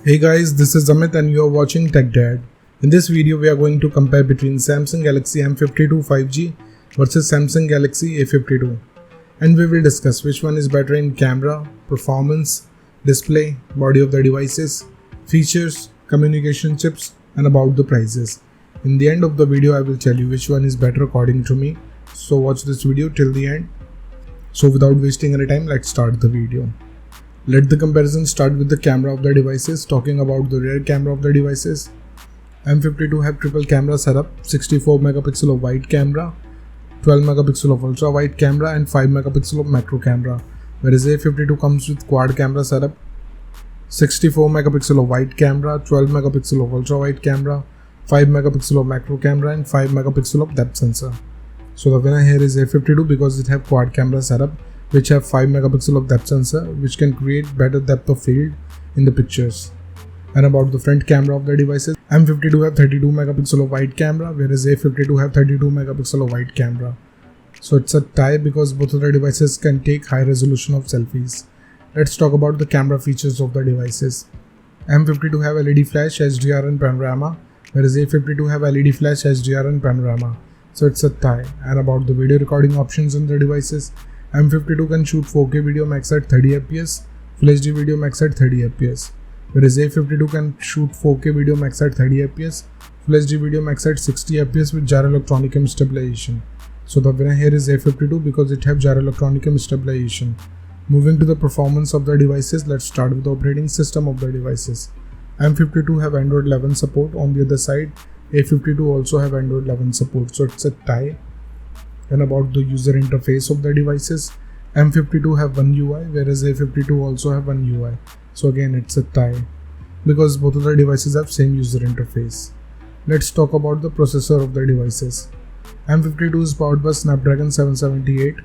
Hey guys, this is Amit and you are watching Tech Dad. In this video, we are going to compare between Samsung Galaxy M52 5G versus Samsung Galaxy A52. And we will discuss which one is better in camera, performance, display, body of the devices, features, communication chips, and about the prices. In the end of the video, I will tell you which one is better according to me. So watch this video till the end. So without wasting any time, let's start the video. Let the comparison start with the camera of the devices. Talking about the rear camera of the devices, M52 have triple camera setup, 64 megapixel of wide camera, 12 megapixel of ultra wide camera and 5 megapixel of macro camera, whereas A52 comes with quad camera setup, 64 megapixel of wide camera, 12 megapixel of ultra wide camera, 5 megapixel of macro camera and 5 megapixel of depth sensor. So the winner here is A52 because it have quad camera setup which have 5 megapixel of depth sensor which can create better depth of field in the pictures. And about the front camera of the devices, M52 have 32 megapixel of wide camera whereas A52 have 32 megapixel of wide camera. So it's a tie because both of the devices can take high resolution of selfies. Let's talk about the camera features of the devices. M52 have LED flash, HDR and panorama whereas A52 have LED flash, HDR and panorama. So it's a tie. And about the video recording options in the devices, M52 can shoot 4K video max at 30 fps, Full HD video max at 30 fps, whereas A52 can shoot 4K video max at 30 fps, Full HD video max at 60 fps with gyro electronic image stabilization. So the winner here is A52 because it have gyro electronic image stabilization. Moving to the performance of the devices, let's start with the operating system of the devices. M52 have Android 11 support. On the other side, A52 also have Android 11 support. So it's a tie. And about the user interface of the devices, M52 have one UI whereas A52 also have one UI. So again it's a tie because both of the devices have same user interface. Let's talk about the processor of the devices. M52 is powered by Snapdragon 778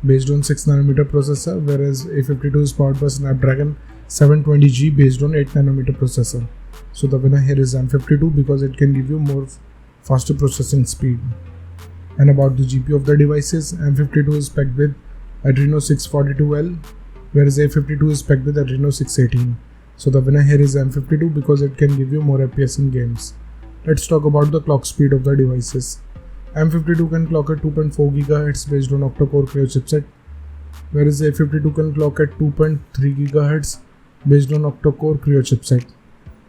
based on 6nm processor whereas A52 is powered by Snapdragon 720G based on 8nm processor. So the winner here is M52 because it can give you more faster processing speed. And about the GPU of the devices, M52 is spec'd with Adreno 642L whereas A52 is spec'd with Adreno 618. So the winner here is M52 because it can give you more FPS in games. Let's talk about the clock speed of the devices. M52 can clock at 2.4 GHz based on octa-core Creo chipset whereas A52 can clock at 2.3 GHz based on octa-core Creo chipset.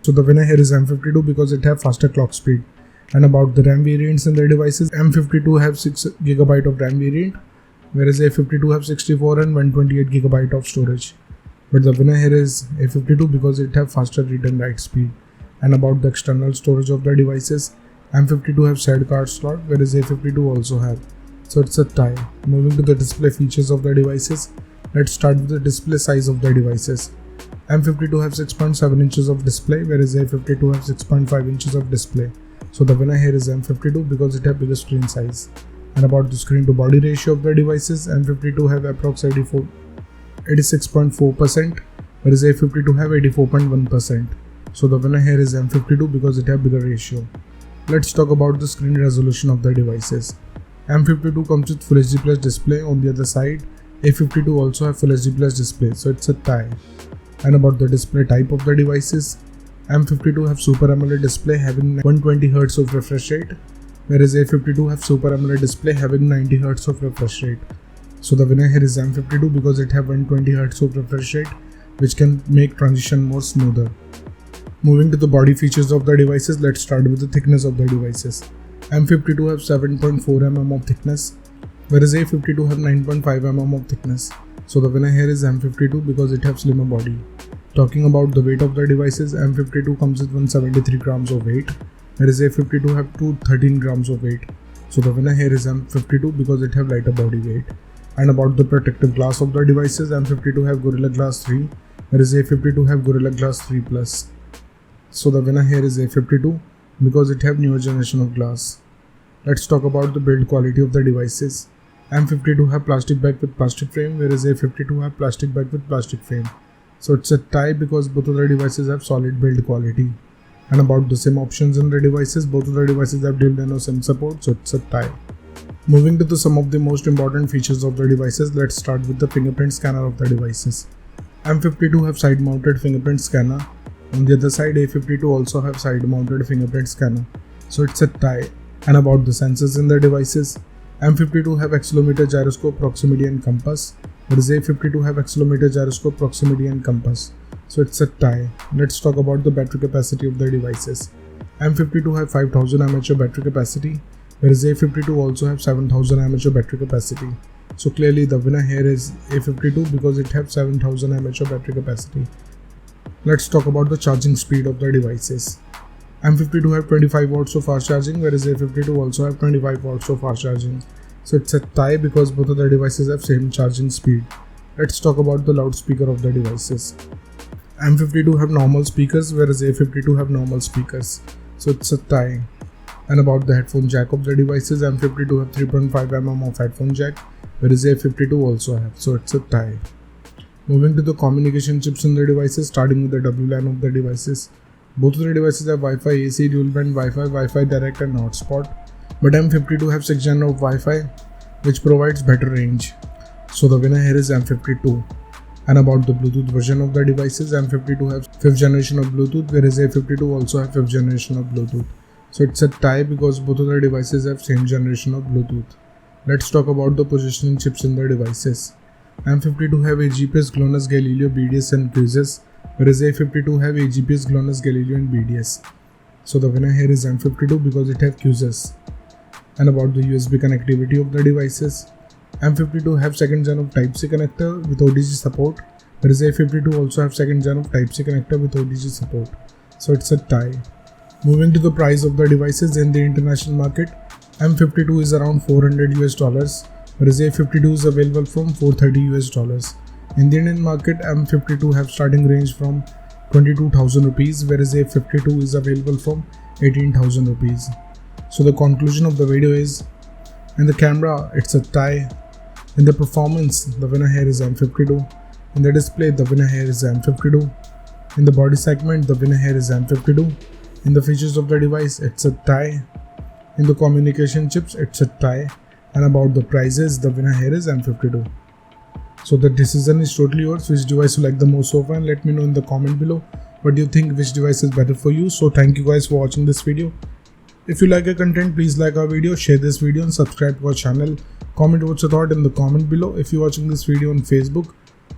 So the winner here is M52 because it have faster clock speed. And about the RAM variants in their devices, M52 have 6GB of RAM variant whereas A52 have 64 and 128GB of storage. But the winner here is A52 because it have faster read and write speed. And about the external storage of the devices, M52 have shared card slot whereas A52 also have. So it's a tie. Moving to the display features of the devices, let's start with the display size of the devices. M52 have 6.7 inches of display whereas A52 have 6.5 inches of display. So the winner here is M52 because it have bigger screen size. And about the screen to body ratio of the devices, M52 have approximately 86.4% whereas A52 have 84.1%. So the winner here is M52 because it have bigger ratio. Let's talk about the screen resolution of the devices. M52 comes with Full HD Plus display. On the other side, A52 also have Full HD Plus display. So it's a tie. And about the display type of the devices, M52 have Super AMOLED display having 120Hz of refresh rate whereas A52 have Super AMOLED display having 90Hz of refresh rate. So the winner here is M52 because it have 120Hz of refresh rate which can make transition more smoother. Moving to the body features of the devices, let's start with the thickness of the devices. M52 have 7.4 mm of thickness whereas A52 have 9.5 mm of thickness. So the winner here is M52 because it have slimmer body. Talking about the weight of the devices, M52 comes with 173 grams of weight whereas A52 have 213 grams of weight. So the winner here is M52 because it have lighter body weight. And about the protective glass of the devices, M52 have Gorilla Glass 3 whereas A52 have Gorilla Glass 3 Plus. So the winner here is A52 because it have newer generation of glass. Let's talk about the build quality of the devices. M52 have plastic back with plastic frame whereas A52 have plastic back with plastic frame. So it's a tie because both of the devices have solid build quality. And about the SIM options in the devices, both of the devices have dual nano SIM support, so it's a tie. Moving to some of the most important features of the devices, let's start with the fingerprint scanner of the devices. M52 have side mounted fingerprint scanner On the other side, A52 also have side mounted fingerprint scanner, so it's a tie. And about the sensors in the devices, M52 have accelerometer, gyroscope, proximity and compass, whereas A52 have accelerometer, gyroscope, proximity and compass, so it's a tie. Let's talk about the battery capacity of the devices. M52 have 5000 mAh battery capacity, whereas A52 also have 7000 mAh battery capacity. So clearly the winner here is A52 because it have 7000 mAh battery capacity. Let's talk about the charging speed of the devices. M52 have 25 watts of fast charging, whereas A52 also have 25 watts of fast charging. So it's a tie because both of the devices have same charging speed. Let's talk about the loudspeaker of the devices. M52 have normal speakers, whereas A52 have normal speakers. So it's a tie. And about the headphone jack of the devices, M52 have 3.5 mm of headphone jack, whereas A52 also have. So it's a tie. Moving to the communication chips in the devices, starting with the WLAN of the devices. Both of the devices have Wi-Fi, AC, dual band Wi-Fi, Wi-Fi direct and hotspot. But M52 have 6th gen of Wi-Fi, which provides better range. So the winner here is M52. And about the Bluetooth version of the devices, M52 have 5th generation of Bluetooth, whereas A52 also have 5th generation of Bluetooth. So it's a tie because both of the devices have same generation of Bluetooth. Let's talk about the positioning chips in the devices. M52 have a GPS, GLONASS, Galileo, BDS and QGIS, whereas A52 have a GPS, GLONASS, Galileo and BDS. So the winner here is M52 because it have QGIS. And about the USB connectivity of the devices, M52 have 2nd gen of Type-C connector with OTG support, whereas A52 also have 2nd gen of Type-C connector with OTG support. So it's a tie. Moving to the price of the devices in the international market, M52 is around $400, whereas A52 is available from $430. In the Indian market, M52 have starting range from 22,000 rupees, whereas A52 is available from 18,000 rupees. So the conclusion of the video is, in the camera, it's a tie. In the performance, the winner here is M52. In the display, the winner here is M52. In the body segment, the winner here is M52. In the features of the device, it's a tie. In the communication chips, it's a tie. And about the prices, the winner here is M52. So the decision is totally yours. Which device you like the most so far, and let me know in the comment below what do you think, which device is better for you. So thank you guys for watching this video. If you like our content, please like our video, share this video and subscribe to our channel. Comment what's your thought in the comment below. If you're watching this video on Facebook,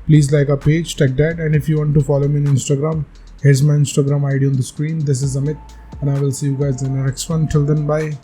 please like our page, TechDad. And if you want to follow me on Instagram, here's my Instagram ID on the screen. This is Amit and I will see you guys in the next one. Till then, bye.